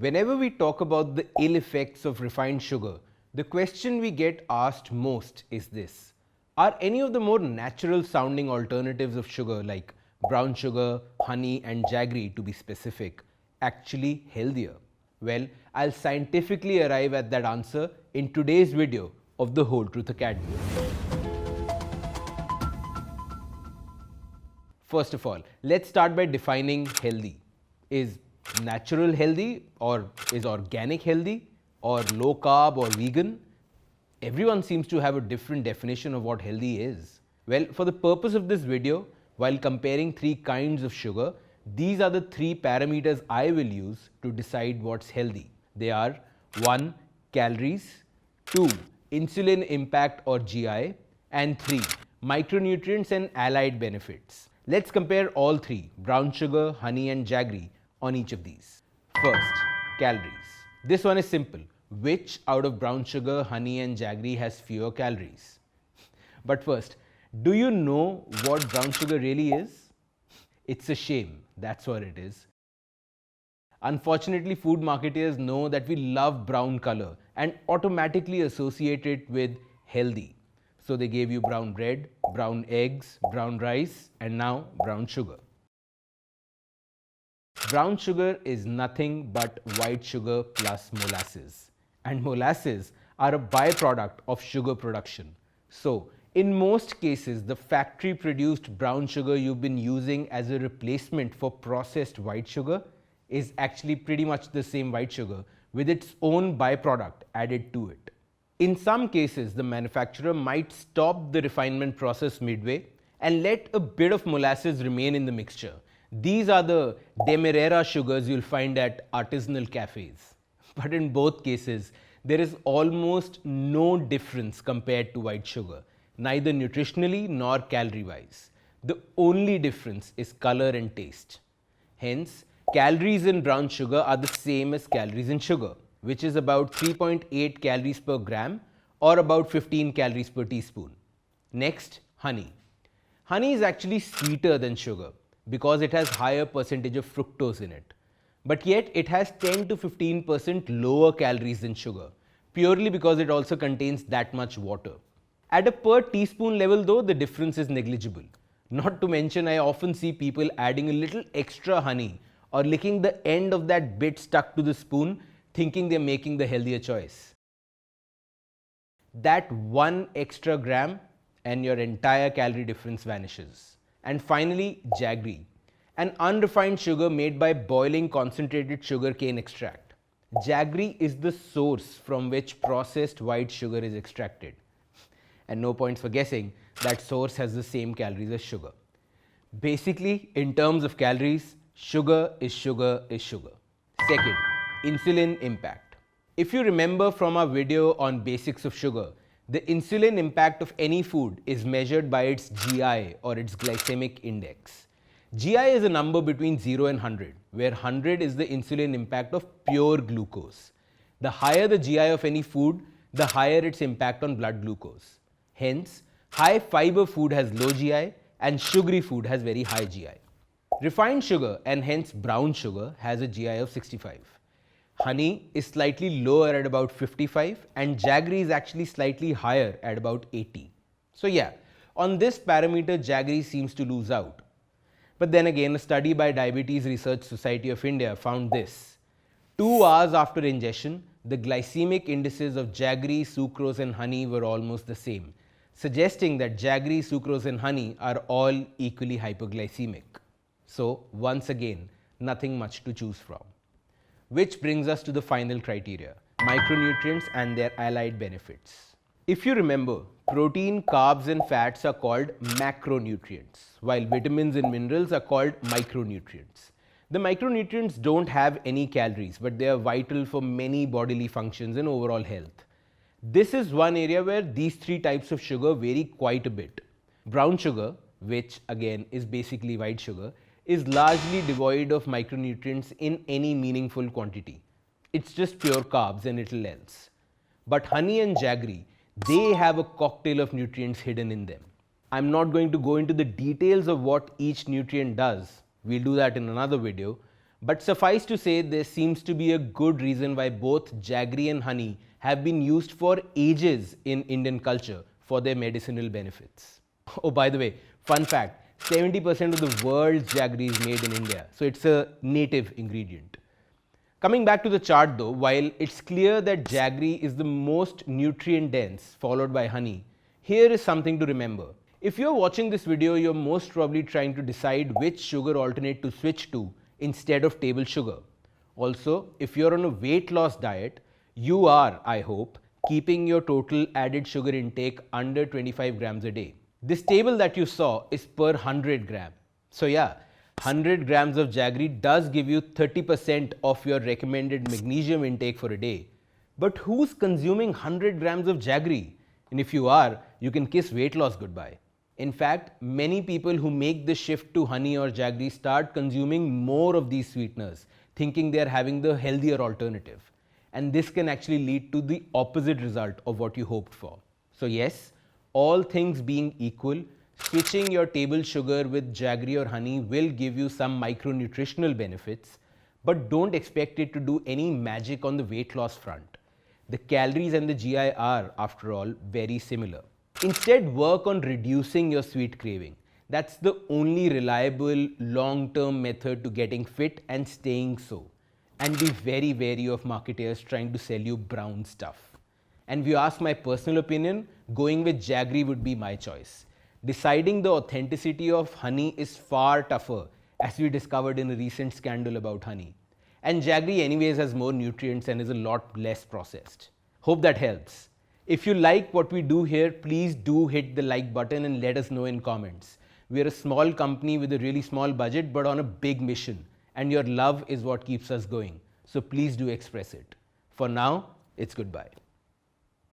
Whenever we talk about the ill effects of refined sugar, the question we get asked most is this: are any of the more natural sounding alternatives of sugar like brown sugar, honey and jaggery to be specific, actually healthier? Well, I'll scientifically arrive at that answer in today's video of the Whole Truth Academy. First of all, let's start by defining healthy. Is natural healthy, or is organic healthy, or low carb or vegan? Everyone seems to have a different definition of what healthy is. Well, for the purpose of this video, while comparing three kinds of sugar, these are the three parameters I will use to decide what's healthy. They are 1. Calories, 2. Insulin impact or GI, and 3. Micronutrients and allied benefits. Let's compare all three, brown sugar, honey and jaggery, on each of these. First, calories. This one is simple. Which out of brown sugar, honey and jaggery has fewer calories? But first, do you know what brown sugar really is? It's a shame, that's what it is. Unfortunately, food marketers know that we love brown color and automatically associate it with healthy. So they gave you brown bread, brown eggs, brown rice, and now brown sugar. Brown sugar is nothing but white sugar plus molasses. And molasses are a byproduct of sugar production. So, in most cases, the factory produced brown sugar you've been using as a replacement for processed white sugar is actually pretty much the same white sugar with its own byproduct added to it. In some cases, the manufacturer might stop the refinement process midway and let a bit of molasses remain in the mixture. These are the Demerara sugars you'll find at artisanal cafes. But in both cases, there is almost no difference compared to white sugar, neither nutritionally nor calorie-wise. The only difference is color and taste. Hence, calories in brown sugar are the same as calories in sugar, which is about 3.8 calories per gram or about 15 calories per teaspoon. Next, honey. Honey is actually sweeter than sugar because it has higher percentage of fructose in it. But yet it has 10 to 15% lower calories than sugar, purely because it also contains that much water. At a per teaspoon level though, the difference is negligible. Not to mention, I often see people adding a little extra honey or licking the end of that bit stuck to the spoon, thinking they're making the healthier choice. That one extra gram and your entire calorie difference vanishes. And finally, jaggery, an unrefined sugar made by boiling concentrated sugar cane extract. Jaggery is the source from which processed white sugar is extracted. And no points for guessing, that source has the same calories as sugar. Basically, in terms of calories, sugar is sugar is sugar. Second, insulin impact. If you remember from our video on basics of sugar, the insulin impact of any food is measured by its GI or its glycemic index. GI is a number between 0 and 100, where 100 is the insulin impact of pure glucose. The higher the GI of any food, the higher its impact on blood glucose. Hence, high fiber food has low GI and sugary food has very high GI. Refined sugar, and hence brown sugar, has a GI of 65. Honey is slightly lower at about 55 and jaggery is actually slightly higher at about 80. So yeah, on this parameter jaggery seems to lose out. But then again, a study by Diabetes Research Society of India found this. 2 hours after ingestion, the glycemic indices of jaggery, sucrose and honey were almost the same, suggesting that jaggery, sucrose and honey are all equally hypoglycemic. So once again, nothing much to choose from. Which brings us to the final criteria, micronutrients and their allied benefits. If you remember, protein, carbs and fats are called macronutrients, while vitamins and minerals are called micronutrients. The micronutrients don't have any calories, but they are vital for many bodily functions and overall health. This is one area where these three types of sugar vary quite a bit. Brown sugar, which again is basically white sugar, is largely devoid of micronutrients in any meaningful quantity. It's just pure carbs and little else. But honey and jaggery, they have a cocktail of nutrients hidden in them. I'm not going to go into the details of what each nutrient does. We'll do that in another video. But suffice to say, there seems to be a good reason why both jaggery and honey have been used for ages in Indian culture for their medicinal benefits. Oh, by the way, fun fact, 70% of the world's jaggery is made in India, so it's a native ingredient. Coming back to the chart though, while it's clear that jaggery is the most nutrient dense, followed by honey, here is something to remember. If you're watching this video, you're most probably trying to decide which sugar alternate to switch to instead of table sugar. Also, if you're on a weight loss diet, you are, I hope, keeping your total added sugar intake under 25 grams a day. This table that you saw is per 100 gram. So yeah, 100 grams of jaggery does give you 30% of your recommended magnesium intake for a day. But who's consuming 100 grams of jaggery? And if you are, you can kiss weight loss goodbye. In fact, many people who make the shift to honey or jaggery start consuming more of these sweeteners, thinking they are having the healthier alternative. And this can actually lead to the opposite result of what you hoped for. So yes, all things being equal, switching your table sugar with jaggery or honey will give you some micronutritional benefits, but don't expect it to do any magic on the weight loss front. The calories and the GI are, after all, very similar. Instead, work on reducing your sweet craving. That's the only reliable long-term method to getting fit and staying so. And be very wary of marketers trying to sell you brown stuff. And if you ask my personal opinion, going with jaggery would be my choice. Deciding the authenticity of honey is far tougher, as we discovered in a recent scandal about honey. And jaggery anyways has more nutrients and is a lot less processed. Hope that helps. If you like what we do here, please do hit the like button and let us know in comments. We are a small company with a really small budget but on a big mission. And your love is what keeps us going. So please do express it. For now, it's goodbye.